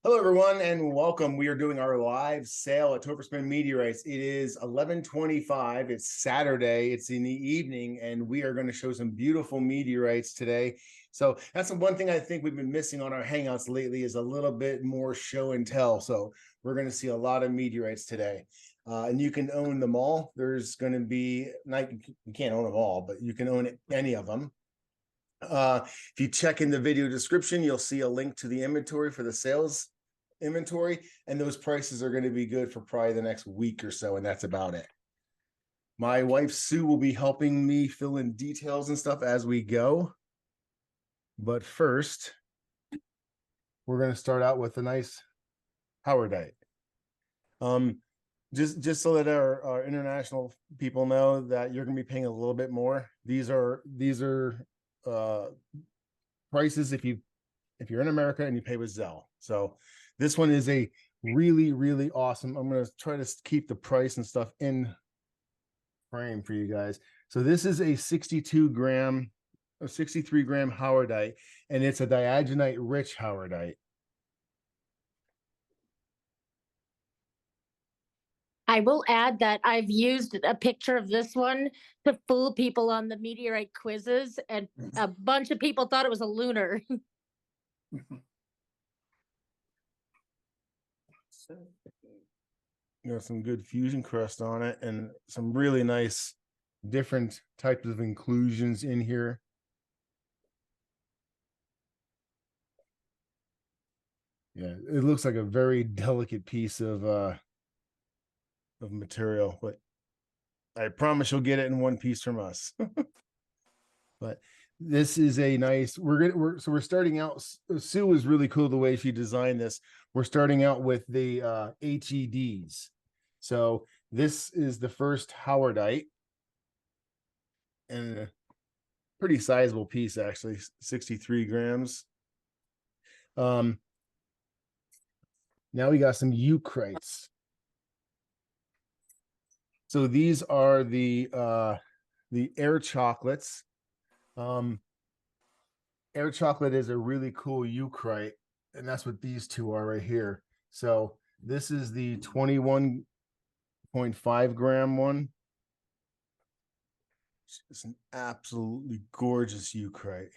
Hello, everyone, and welcome. We are doing our live sale at Topherspin Meteorites. It is 11:25. It's Saturday. It's in the evening, and we are going to show some beautiful meteorites today. So that's the one thing I think we've been missing on our Hangouts lately is a little bit more show and tell. So we're going to see a lot of meteorites today. And you can own them all. There's going to be, you can't own them all, but you can own any of them. If you check in the video description, you'll see a link to the inventory for the sales inventory, and those prices are going to be good for probably the next week or so, and that's about it. My wife Sue will be helping me fill in details and stuff as we go. But first, we're going to start out with a nice Howardite. Just so that our international people know that you're going to be paying a little bit more. These are prices if you're in America and you pay with Zelle. So this one is a really awesome. I'm going to try to keep the price and stuff in frame for you guys. So this is a 63 gram Howardite, and it's a diagonite rich Howardite. I will add that I've used a picture of this one to fool people on the meteorite quizzes, and a bunch of people thought it was a lunar. Got some good fusion crust on it and some really nice different types of inclusions in here. Yeah, it looks like a very delicate piece of material, but I promise you'll get it in one piece from us. But this is a nice, we're starting out. Sue was really cool the way she designed this. We're starting out with the HEDs. So this is the first Howardite, and a pretty sizable piece, actually, 63 grams. Now we got some Eucrites. So these are the air chocolates. Air chocolate is a really cool Eucrite, and that's what these two are right here. So this is the 21.5 gram one. It's an absolutely gorgeous Eucrite.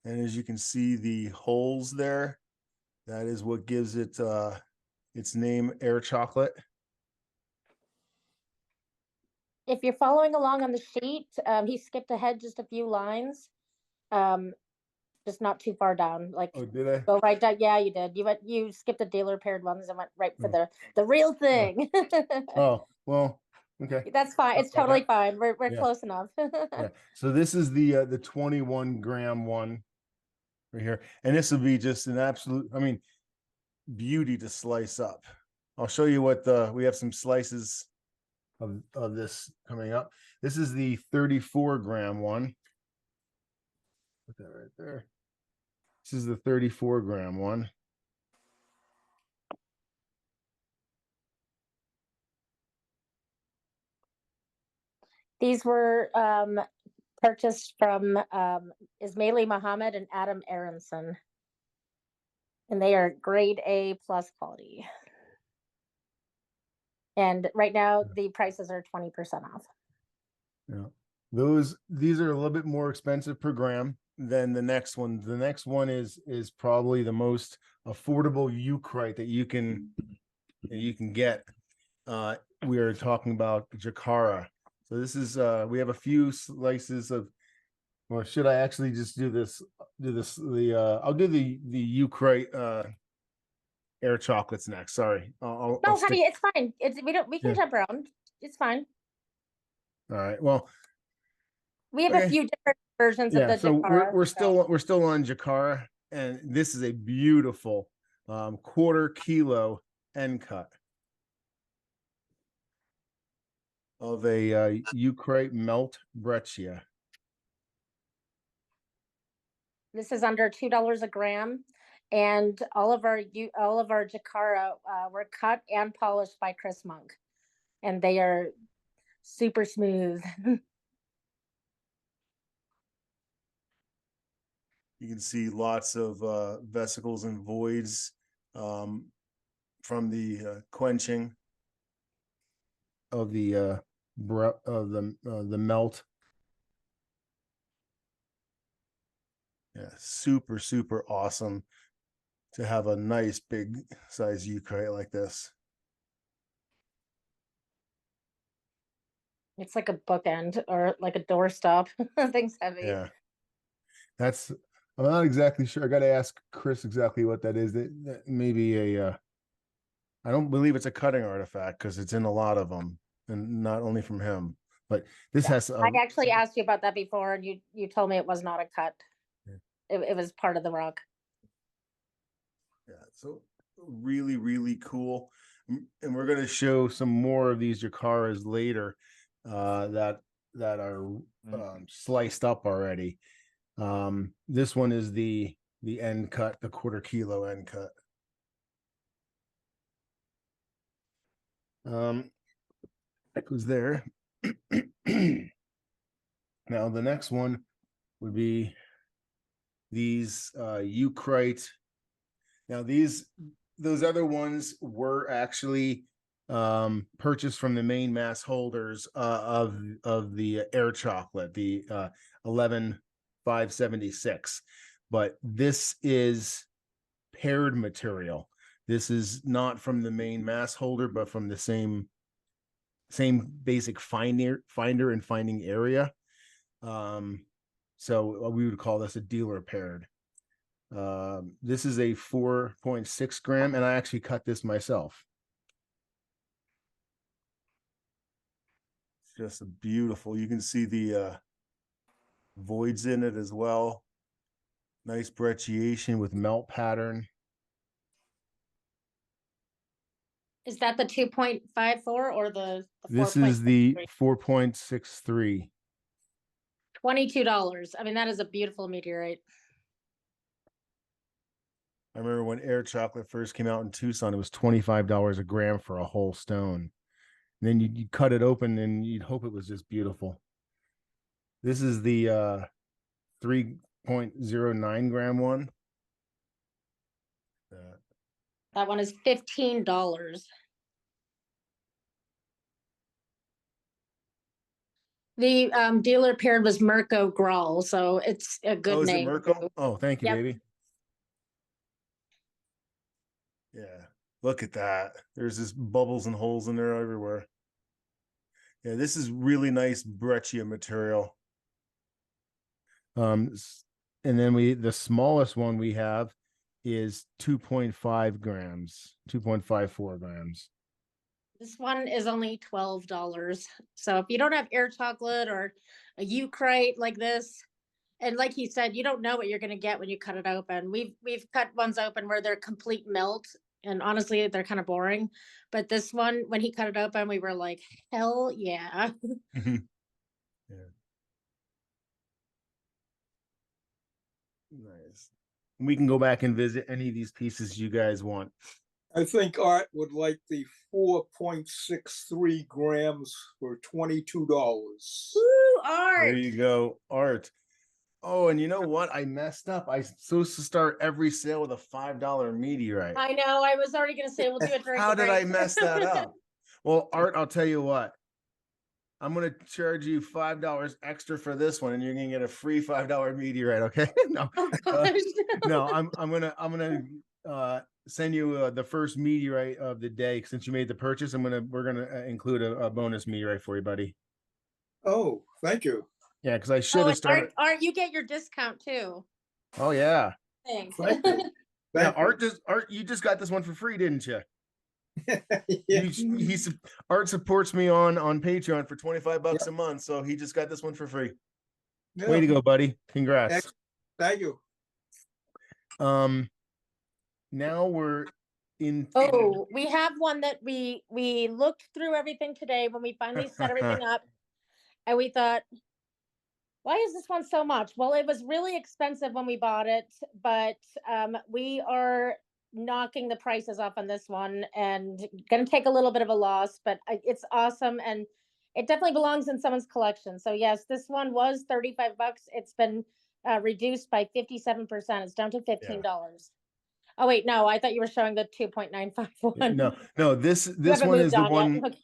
And as you can see, the holes there, that is what gives it its name, air chocolate. If you're following along on the sheet, he skipped ahead just a few lines, just not too far down. Like, oh, did I go right down? Yeah, you did. You skipped the dealer paired ones and went right for the real thing. Oh, well, okay, that's fine. It's totally fine. We're yeah. close enough. Yeah. So this is the 21 gram one right here, and this will be just an absolute, I mean, beauty to slice up. I'll show you what we have some slices of this coming up. This is the 34 gram one. Put that right there. This is the 34 gram one. These were purchased from Ismaili Muhammad and Adam Aronson, and they are grade A plus quality. And right now the prices are 20% off. Yeah, these are a little bit more expensive per gram than the next one. The next one is probably the most affordable Eucrite that you can get. We are talking about Jakara. So this is we have a few slices of, or should I actually just do this? I'll do the Eucrite air chocolates next. Sorry. No, honey, it's fine. We can jump around. It's fine. All right. Well, we have a few different versions of the Jakara. We're still on Jakara, and this is a beautiful quarter kilo end cut of a Eucrite melt breccia. This is under $2 a gram, and all of our Jakara were cut and polished by Chris Monk, and they are super smooth. You can see lots of vesicles and voids from the quenching of the melt. Yeah, super, super awesome to have a nice big size eucrite like this. It's like a bookend or like a doorstop. Thing's heavy. Yeah, that's, I'm not exactly sure. I got to ask Chris exactly what that is. That maybe a I don't believe it's a cutting artifact because it's in a lot of them, and not only from him. But this Yeah. has I actually asked you about that before, and you told me it was not a cut. Yeah. It was part of the rock. Yeah, so really, really cool. And we're going to show some more of these Jakaras later that are sliced up already. This one is the end cut, the 1/4 kilo end cut. It was there. Now the next one would be these Eucrite. Now those other ones were actually purchased from the main mass holders of the air chocolate, the 11576. But this is paired material. This is not from the main mass holder, but from the same basic finder and finding area. So we would call this a dealer paired. This is a 4.6 gram, and I actually cut this myself. It's just a beautiful. You can see the voids in it as well. Nice brecciation with melt pattern. Is that the 2.54 or the This is the 4.63. $22. I mean, that is a beautiful meteorite. I remember when air chocolate first came out in Tucson, it was $25 a gram for a whole stone. And then you'd cut it open and you'd hope it was just beautiful. This is the 3.09 gram one. That one is $15. The dealer paired was Mirko Grawl, so it's a good name. Is it Mirko? Oh, thank you, Yep. baby. Yeah, look at that. There's just bubbles and holes in there everywhere. Yeah, this is really nice breccia material. And then the smallest one we have is 2.5 grams, 2.54 grams. This one is only $12. So if you don't have air chocolate or a eucrite like this, and like he said, you don't know what you're going to get when you cut it open. We've cut ones open where they're complete melt, and honestly, they're kind of boring. But this one, when he cut it open, we were like, hell yeah. Yeah. Nice. We can go back and visit any of these pieces you guys want. I think Art would like the 4.63 grams for $22. Woo, Art. There you go, Art. Oh, and you know what? I messed up. I'm supposed to start every sale with a $5 meteorite. I know. I was already going to say we'll do it during. How did I mess that up? Well, Art, I'll tell you what. I'm going to charge you $5 extra for this one, and you're going to get a free $5 meteorite. Okay? No, no, I'm gonna send you the first meteorite of the day since you made the purchase. We're gonna include a bonus meteorite for you, buddy. Oh, thank you. Yeah, because I should have started. Art, you get your discount too. Oh yeah. Thanks. Thank you. Yeah, Art, you just got this one for free, didn't you? Yeah. Art supports me on Patreon for $25 a month, so he just got this one for free. Yeah. Way to go, buddy! Congrats. Thank you. Now we're in. Oh, we have one that we looked through everything today when we finally set everything up, and we thought, why is this one so much? Well, it was really expensive when we bought it, but we are knocking the prices off on this one and going to take a little bit of a loss, but it's awesome, and it definitely belongs in someone's collection. So yes, this one was $35. It's been reduced by 57%. It's down to $15. Oh wait, no, I thought you were showing the 2.951. No, this haven't one moved is the on yet. one. Okay.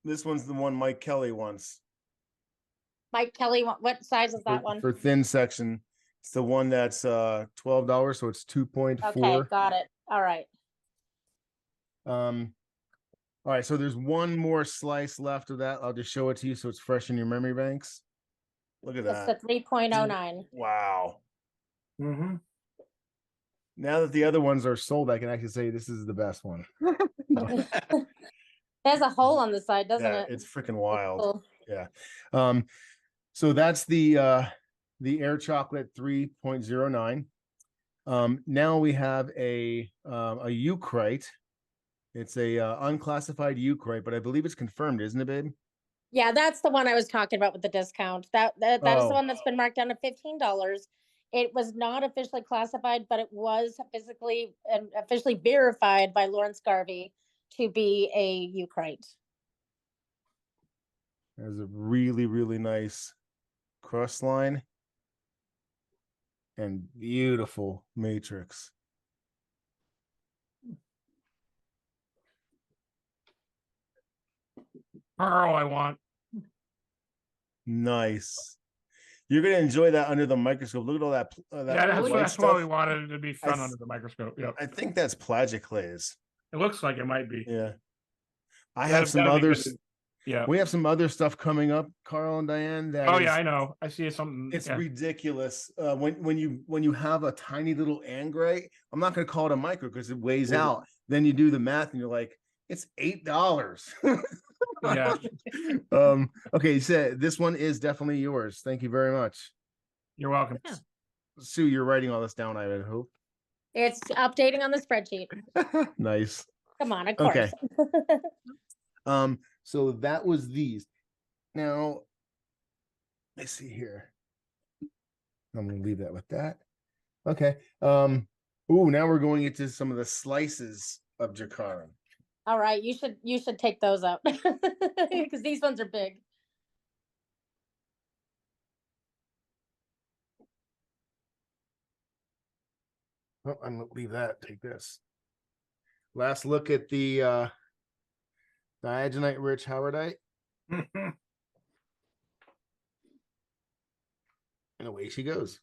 This one's the one Mike Kelly wants Mike Kelly, what size is for, that one? for thin section. It's the one that's $12, so it's 2.4. Okay, got it. All right. All right, so there's one more slice left of that. I'll just show it to you so it's fresh in your memory banks. Look at It's that. the 3.09. Wow. Mm-hmm. Now that the other ones are sold, I can actually say this is the best one. There's a hole on the side, doesn't Yeah, it? it's freaking wild. Cool. Yeah. So that's the Air Chocolate 3.09. Now we have a Eucrite. It's a unclassified Eucrite, but I believe it's confirmed, isn't it, babe? Yeah, that's the one I was talking about with the discount. That is the Oh. one that's been marked down to $15. It was not officially classified, but it was physically and officially verified by Lawrence Garvey to be a Eucrite. There's a really, really nice crust line and beautiful matrix. Pearl, I want. Nice. You're gonna enjoy that under the microscope. Look at all that. Yeah, white that's why stuff. we wanted it to be front under the microscope. Yeah, I think that's plagioclase. it looks like it might be. Yeah. I That'd- have some that'd be others. good. Yeah. We have some other stuff coming up, Carl and Diane. That Oh is- yeah, I know. I see something. It's Yeah. ridiculous. When you have a tiny little angrite, I'm not going to call it a micro because it weighs out. Then you do the math and you're like, it's $8. Yeah. Okay, so this one is definitely yours. Thank you very much. You're welcome. Yeah. Sue, you're writing all this down, I would hope. It's updating on the spreadsheet. Nice. Come on, of course. Okay. So that was these. Now, let's see here. I'm gonna leave that with that. Okay. Now we're going into some of the slices of Jakara. All right, you should take those up because these ones are big. Oh, I'm gonna leave that. Take this. Last look at the diagonite rich Howardite. And away she goes.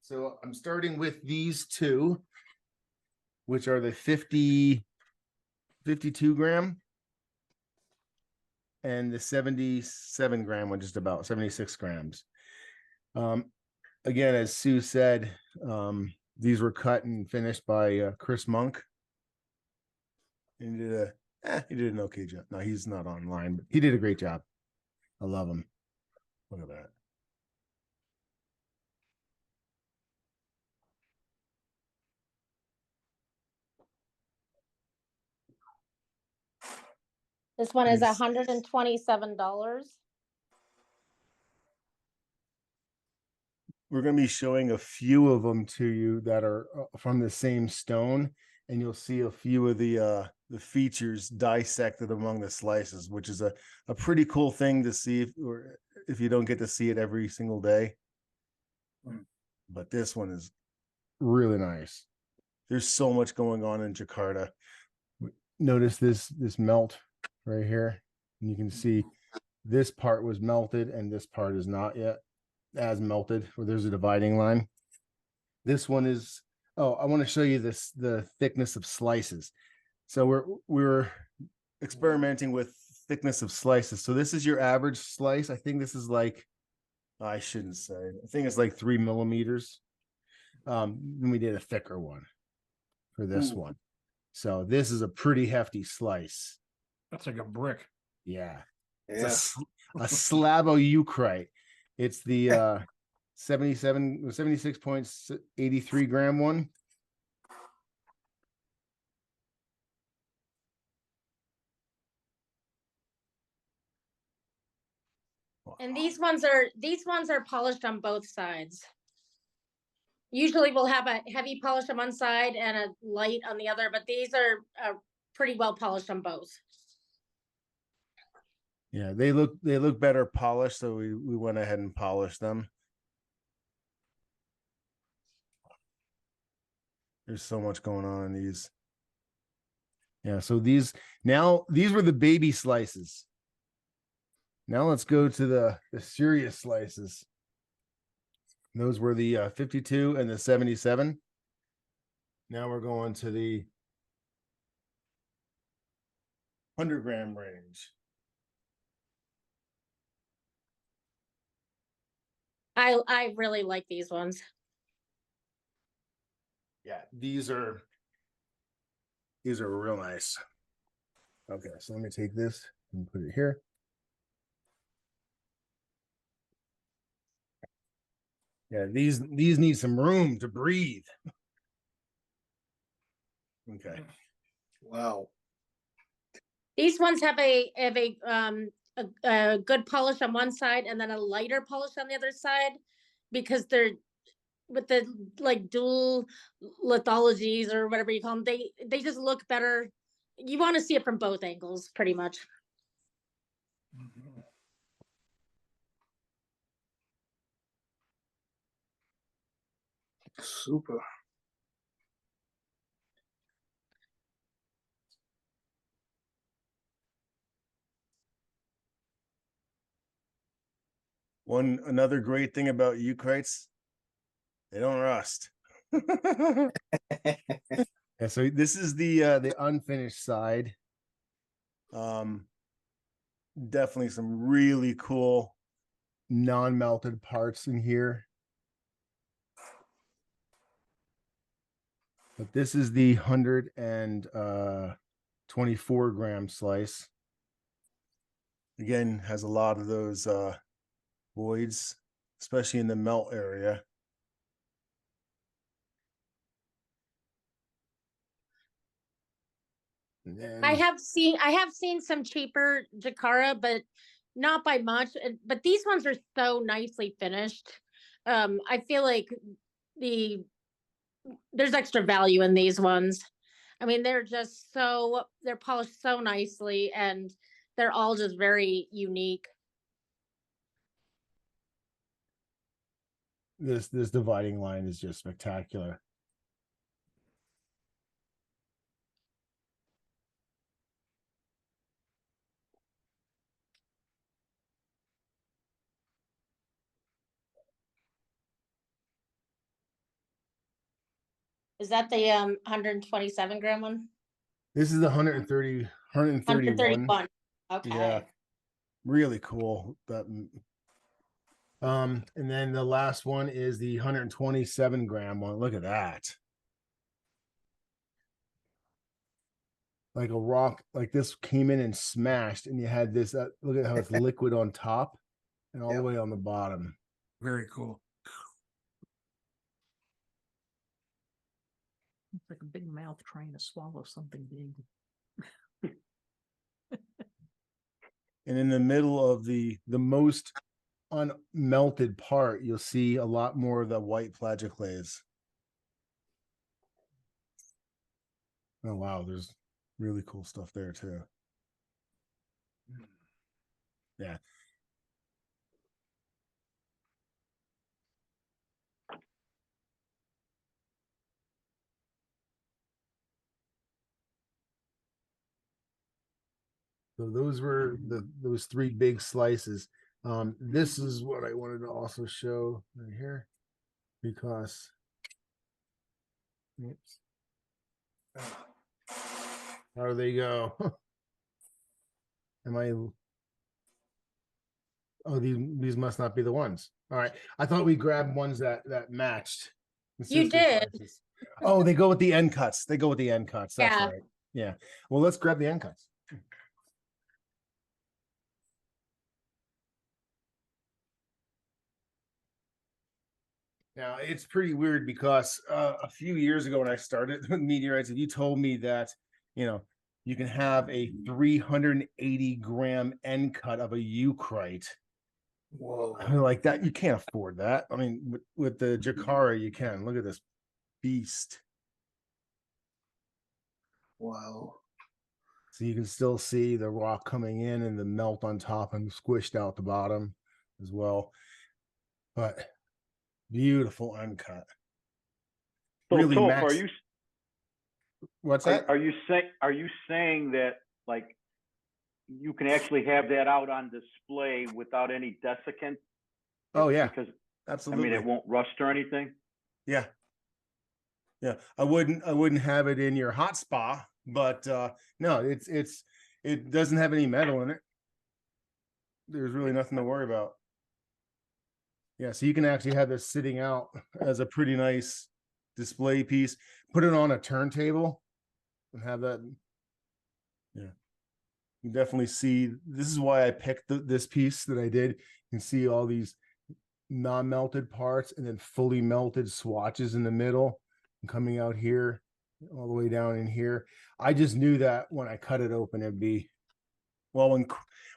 So I'm starting with these two, which are the 52 gram and the 77 gram one, just about 76 grams. Again, as Sue said, these were cut and finished by Chris Monk. And he did an okay job. No, he's not online, but he did a great job. I love him. Look at that. This one is Nice. $127. We're going to be showing a few of them to you that are from the same stone, and you'll see a few of the features dissected among the slices, which is a pretty cool thing to see if you don't get to see it every single day. But this one is really nice. There's so much going on in Jakarta. Notice this melt right here, and you can see this part was melted and this part is not yet as melted, where there's a dividing line. This one is, I want to show you the thickness of slices. So we're experimenting with thickness of slices. So this is your average slice. I think this is like, I shouldn't say, I think it's like 3 millimeters. Then we did a thicker one for this one. So this is a pretty hefty slice. That's like a brick. Yeah. It's a slab of Eucrite. It's the 76.83 gram one. And these ones are polished on both sides. Usually we'll have a heavy polish on one side and a light on the other, but these are pretty well polished on both. Yeah, they look better polished, so we went ahead and polished them. There's so much going on in these. Yeah, so these were the baby slices. Now let's go to the serious slices. Those were the 52 and the 77. Now we're going to the 100-gram range. I really like these ones. Yeah, these are real nice. Okay, so let me take this and put it here. Yeah, these need some room to breathe. Okay. Wow. These ones have a good polish on one side and then a lighter polish on the other side, because they're with the like dual lithologies or whatever you call them. They just look better. You want to see it from both angles, pretty much. Super. Another great thing about Eucrites, they don't rust. Yeah, so this is the unfinished side. Definitely some really cool non-melted parts in here. But this is the 124-gram slice. Again, has a lot of those voids, especially in the melt area. I have seen some cheaper Jakara, but not by much. But these ones are so nicely finished. I feel like there's extra value in these ones. I mean, they're polished so nicely, and they're all just very unique. This dividing line is just spectacular. Is that the 127-gram one? This is the 131. 131. Okay. Yeah, really cool. And then the last one is the 127-gram one. Look at that. Like a rock, like this came in and smashed, and you had this. Look at how it's liquid on top and all the way on the bottom. Very cool. It's like a big mouth trying to swallow something big. And in the middle of the most unmelted part, you'll see a lot more of the white plagioclase. Oh wow, there's really cool stuff there too. Yeah. So those were those three big slices. This is what I wanted to also show right here, because oops. How do they go? Am I? Oh, these must not be the ones. All right, I thought we grabbed ones that matched. You did. Slices. Oh, they go with the end cuts. They go with the end cuts. That's Yeah. right. Yeah. Well, let's grab the end cuts. Now, it's pretty weird because a few years ago when I started with meteorites, if you told me that, you can have a 380-gram end cut of a eucrite, Whoa. like that, you can't afford that. I mean, with the Jakara, you can. Look at this beast. Wow. So you can still see the rock coming in and the melt on top and squished out the bottom as well. But beautiful uncut. So, Really Toph, max. What's that? are you saying that like you can actually have that out on display without any desiccant? Oh yeah, Because absolutely. I mean, it won't rust or anything. Yeah. Yeah. I wouldn't have it in your hot spa, but no, it doesn't have any metal in it. There's really nothing to worry about. Yeah, so you can actually have this sitting out as a pretty nice display piece. Put it on a turntable and have that. Yeah. You definitely see, this is why I picked this piece that I did. You can see all these non-melted parts and then fully melted swatches in the middle and coming out here all the way down in here. I just knew that when I cut it open, it'd be, well,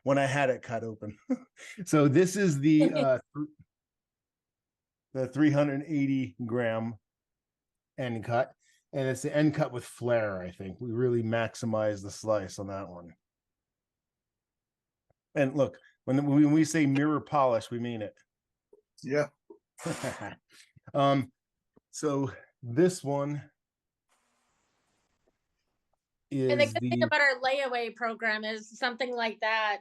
when I had it cut open. So this is the 380 gram end cut, and it's the end cut with flare. I think we really maximize the slice on that one. And look, when we say mirror polish, we mean it. Yeah. So this one And the is good thing about our layaway program is something like that.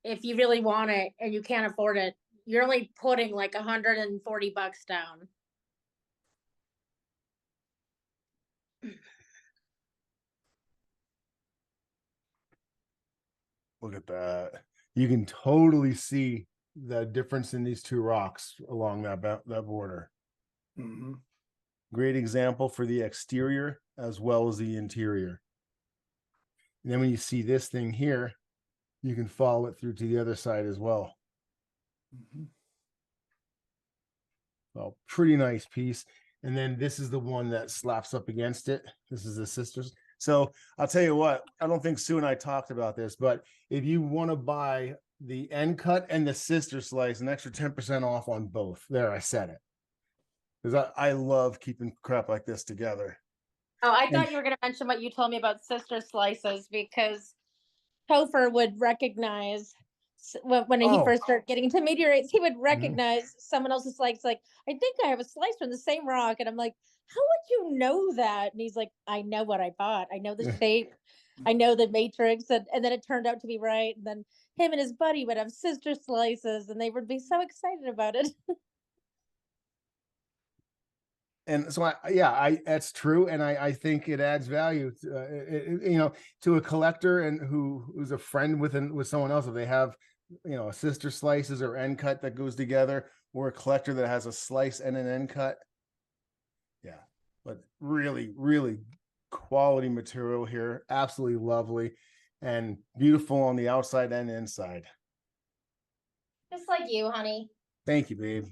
If you really want it and you can't afford it, you're only putting like $140 down. look at that. You can totally see the difference in these two rocks along that border. Mhm. Great example for the exterior as well as the interior. And then when you see this thing here, you can follow it through to the other side as well. Mhm. Well, pretty nice piece. And then this is the one that slaps up against it. This is the sisters. So I'll tell you what, I don't think Sue and I talked about this, but if you want to buy the end cut and the sister slice, an extra 10% off on both. There, I said it. Because I love keeping crap like this together. Oh, I And- thought you were going to mention what you told me about sister slices, because Topher would recognize when he Oh. first started getting into meteorites, he would recognize someone else's slice. Like, I think I have a slice from the same rock. And I'm like, how would you know that? And he's like, I know what I bought. I know the shape. I know the matrix. And then it turned out to be right. And then him and his buddy would have sister slices and they would be so excited about it. And so that's true. And I think it adds value to, to a collector and who's a friend with someone else. If they have, a sister slices or end cut that goes together, or a collector that has a slice and an end cut. Yeah, but really, really quality material here. Absolutely lovely and beautiful on the outside and inside. Just like you, honey. Thank you, babe.